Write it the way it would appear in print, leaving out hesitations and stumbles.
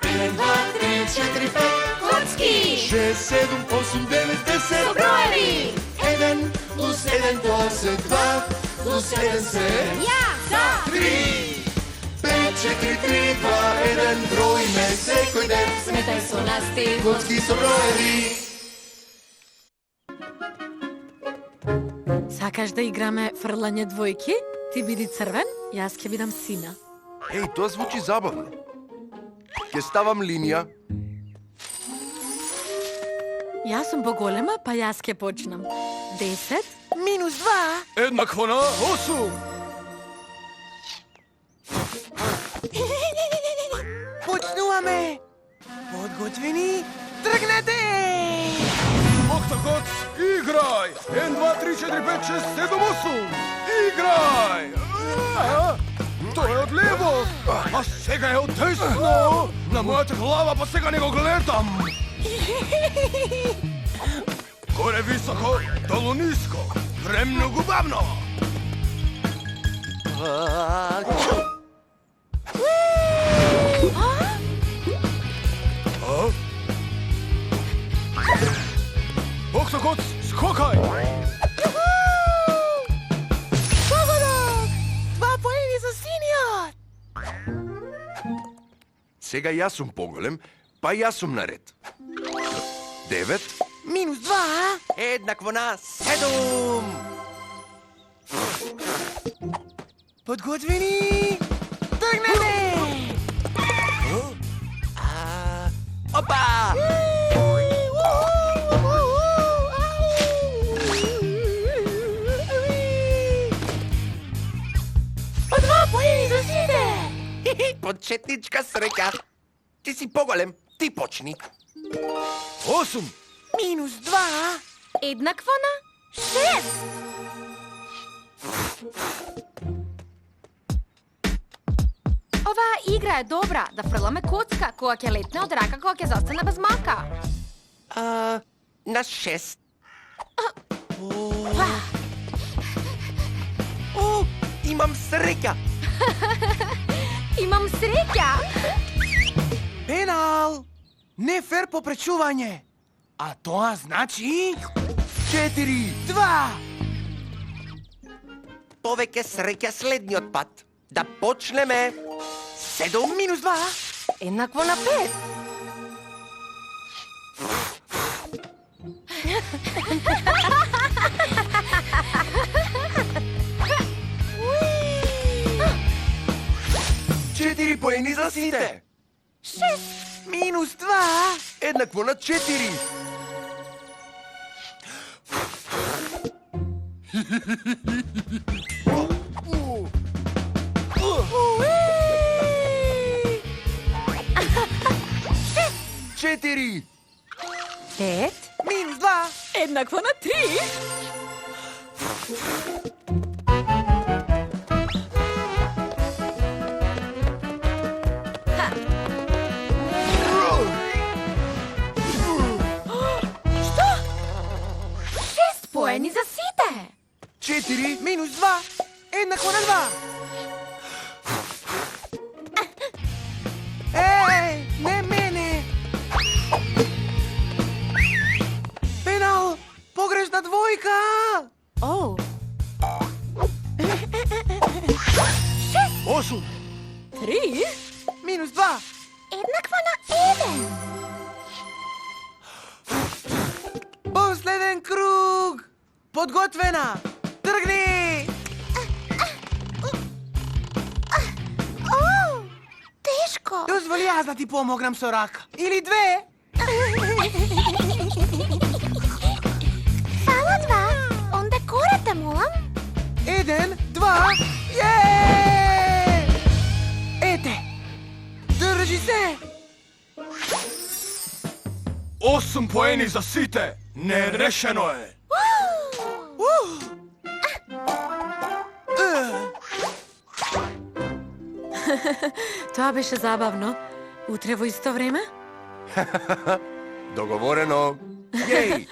1, 2, 3, 4, 5. Kocki! 6, 7, 8, 9, 10. Со броеви! 1 плюс 1 тоа 2 плюс 1 се Ја! За! 3. 5, 4, 3, 2, 1. Броиме секој ден. Сметај со нас ти! Коцки со броеви. Сакаш да играме фрлање двојки? Ти биди црвен, јас ќе бидам сина. Еј, тоа звучи забавно. Ќе ставам линија. Јас сум поголема, па јас ќе почнам. 10 Минус 2. Еднакво на 8. Почнуваме. Подготвени? Тргнете! Октагоц, играј! 1, 2, 3, 4, 5, 6, 7, 8! Играј! Тоа е од лево, а сега е од десно! На мојата глава, па сега не го гледам! Горе високо, долу ниско, премногу бавно! Октагоц, скокај! Погодок! 2 поени за синиот! Сега јас сум поголем, па јас сум наред. 9. Минус 2. Еднакво на 7. Подготвени? Тргнете! Опа! По 2 поени за сите! Почетничка среќа. Ти си поголем, ти почни. 8. Минус 2. Еднакво на 6. Оваа игра е добра, да фрламе коцка, кога ќе летне од рака, кога ќе застане без мака. На 6. О, имам среќа. Имам среќа. Пенал! Не фер попречување. А тоа значи 4. 2. Повеќе среќа следниот пат. Да почнеме. 7 Минус 2. Еднакво на 5. Четири поени за сите. Минус 2. Еднакво на 4. Четири. 5. Минус 2. еднакво на 3. Поени за сите. 4. Минус 2. Еднакво на 2. Еј, не мене. Пенал, погрешна двојка. Оу, 8. 3. Минус 2. Еднакво на 1. Последен круг. Подготвена. Тргни. Оу, тешко. Дозволи јас да ти помогнам со рака. Или 2. Само 2. Онде корате, молам. 1, 2. Је! Ете. Држи се. 8 поени за сите. Нерешено е. тоа беше забавно. Утре во исто време? Договорено. Јеј!